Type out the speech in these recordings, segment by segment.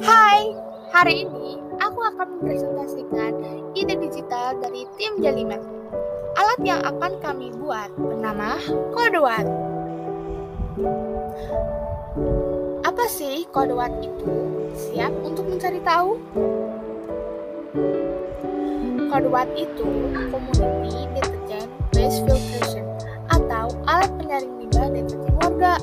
Hai, hari ini aku akan mempresentasikan ide digital dari tim Jalimat. Alat yang akan kami buat bernama Kodewat. Apa sih Kodewat itu? Siap untuk mencari tahu? Kodewat itu Community Detergent Waste Filtration atau alat penyaring limbah deterjen warga.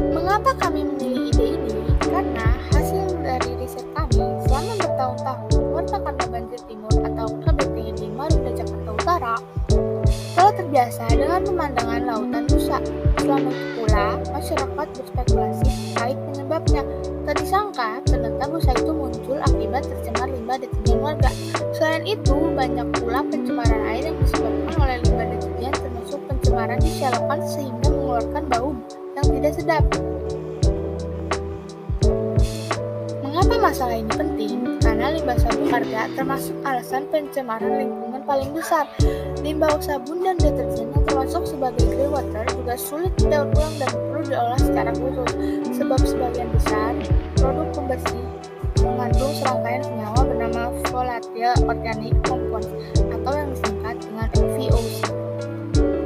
Mengapa kami memilih ide ini? Karena hasil dari riset kami selama bertahun-tahun warga Karta Banjir Timur atau KBP di Marunda, Jakarta Utara telah terbiasa dengan pemandangan lautan rusak. Selama itu pula, masyarakat berspekulasi terkait penyebabnya. Tak disangka, ternyata busa itu muncul akibat tercemar limbah deterjen warga. Selain itu, banyak pula pencemaran air yang disebabkan oleh limbah deterjen, termasuk pencemaran di selokan sehingga mengeluarkan bau yang tidak sedap. Mengapa masalah ini penting? Karena limbah sabun warga termasuk alasan pencemaran lingkungan paling besar. Limbah sabun dan deterjen yang termasuk sebagai grey water juga sulit didaur ulang dan perlu diolah secara khusus, sebab sebagian besar produk pembersih mengandung serangkaian senyawa bernama volatile organic compounds atau yang disingkat dengan VOC,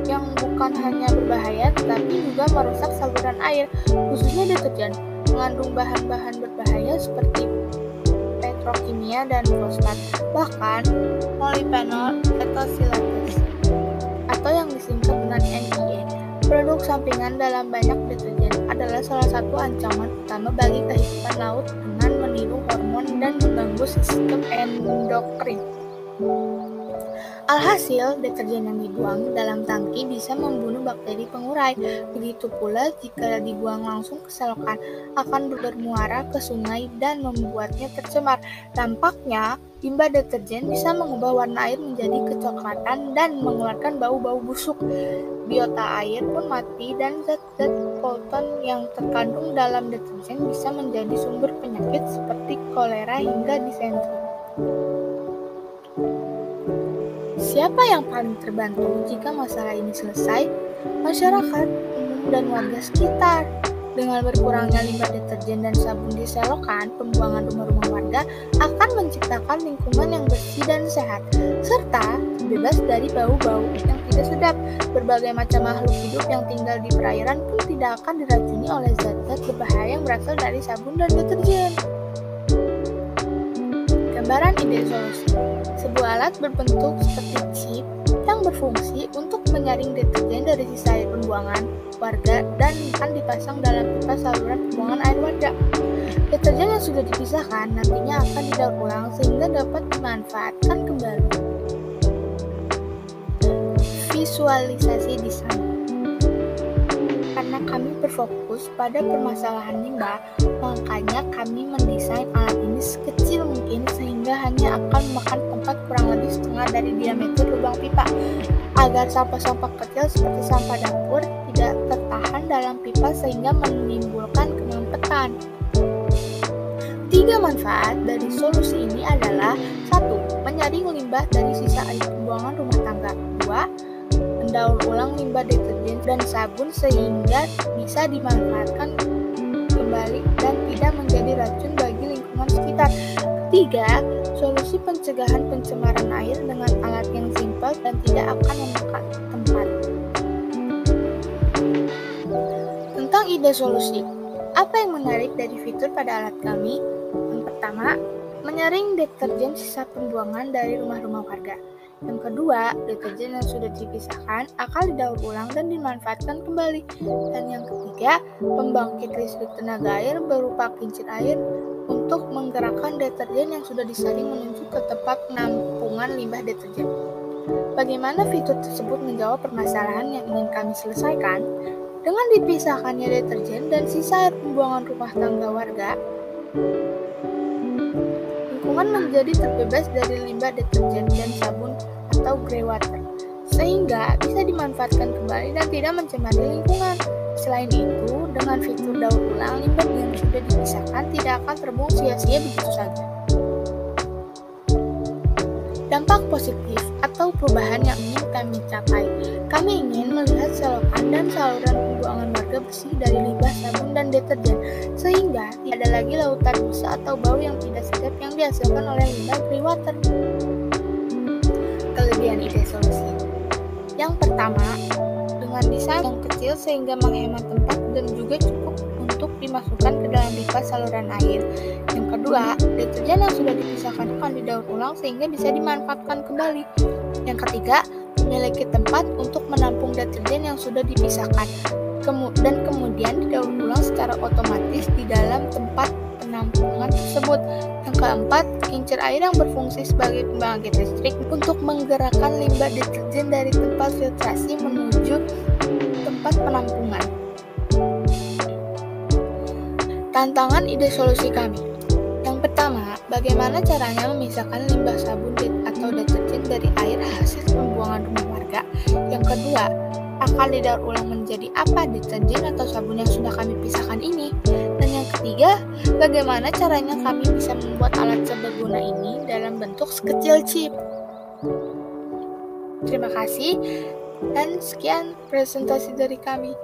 yang bukan hanya berbahaya tetapi juga merusak saluran air, khususnya deterjen. Mengandung bahan-bahan berbahaya seperti petrokimia dan fosfat, bahkan polyphenol ethylsilates atau yang disingkat dengan NEA. Produk sampingan dalam banyak deterjen adalah salah satu ancaman utama bagi kehidupan laut dengan meniru hormon dan mengganggu sistem endokrin. Alhasil, deterjen yang dibuang dalam tangki bisa membunuh bakteri pengurai. Begitu pula jika dibuang langsung ke selokan, akan bermuara ke sungai dan membuatnya tercemar. Dampaknya, limbah deterjen bisa mengubah warna air menjadi kecoklatan dan mengeluarkan bau-bau busuk. Biota air pun mati dan zat-zat polutan yang terkandung dalam deterjen bisa menjadi sumber penyakit seperti kolera hingga disentri. Siapa yang paling terbantu jika masalah ini selesai? Masyarakat umum dan warga sekitar. Dengan berkurangnya limbah deterjen dan sabun di selokan, pembuangan rumah-rumah warga akan menciptakan lingkungan yang bersih dan sehat, serta bebas dari bau-bau yang tidak sedap. Berbagai macam makhluk hidup yang tinggal di perairan pun tidak akan diracuni oleh zat-zat berbahaya yang berasal dari sabun dan deterjen. Gambaran ide solusi. Sebuah alat berbentuk seperti chip yang berfungsi untuk menyaring deterjen dari sisa air pembuangan warga dan akan dipasang dalam pipa saluran pembuangan air warga. Deterjen yang sudah dipisahkan nantinya akan didaur ulang sehingga dapat dimanfaatkan kembali. Visualisasi desain. Karena kami berfokus pada permasalahan limbah, makanya kami mendesain alat ini sekecil mungkin sehingga hanya akan memakan tempat kurang lebih setengah dari diameter lubang pipa, agar sampah-sampah kecil seperti sampah dapur tidak tertahan dalam pipa sehingga menimbulkan kemacetan. 3 manfaat dari solusi ini adalah: 1. Menyaring limbah dari sisa air pembuangan rumah tangga. 2. Mendaur ulang limbah deterjen dan sabun sehingga bisa dimanfaatkan kembali dan tidak menjadi racun bagi lingkungan sekitar. 3. Solusi pencegahan pencemaran air dengan alat yang simpel dan tidak akan memakan tempat. Tentang ide solusi, apa yang menarik dari fitur pada alat kami? Yang pertama, menyaring deterjen sisa pembuangan dari rumah-rumah warga. Yang kedua, deterjen yang sudah dipisahkan akan didaur ulang dan dimanfaatkan kembali. Dan yang ketiga, pembangkit listrik tenaga air berupa kincir air untuk menggerakkan deterjen yang sudah disaring menuju ke tempat penampungan limbah deterjen. Bagaimana fitur tersebut menjawab permasalahan yang ingin kami selesaikan? Dengan dipisahkannya deterjen dan sisa air pembuangan rumah tangga warga, lingkungan menjadi terbebas dari limbah deterjen dan sabun atau grey water, sehingga bisa dimanfaatkan kembali dan tidak mencemari lingkungan. Selain itu, dengan fitur daur ulang, limbah yang sudah dipisahkan tidak akan terbuang sia-sia begitu saja. Dampak positif atau perubahan yang ingin kami capai. Kami ingin melihat selokan dan saluran pembuangan warga juga bersih dari limbah sabun dan deterjen, sehingga tidak ada lagi lautan busa atau bau yang tidak sedap yang dihasilkan oleh limbah grey water. Kelebihan ide solusi. Yang pertama, dengan desain yang kecil sehingga menghemat tempat dan juga cukup untuk dimasukkan ke dalam pipa saluran air. Yang kedua, deterjen yang sudah dipisahkan akan didaur ulang sehingga bisa dimanfaatkan kembali. Yang ketiga, memiliki tempat untuk menampung deterjen yang sudah dipisahkan dan kemudian didaur ulang secara otomatis di dalam tempat penampungan tersebut. Yang keempat, kincir air yang berfungsi sebagai pembangkit listrik untuk menggerakkan limbah deterjen dari tempat filtrasi menuju tempat penampungan. Tantangan ide solusi kami. Yang pertama, bagaimana caranya memisahkan limbah sabun atau deterjen dari air hasil pembuangan rumah warga. Yang kedua, akan didaur ulang menjadi apa deterjen atau sabun yang sudah kami pisahkan ini. Dan yang ketiga, bagaimana caranya kami bisa membuat alat serbaguna ini dalam bentuk sekecil chip. Terima kasih, dan sekian presentasi dari kami.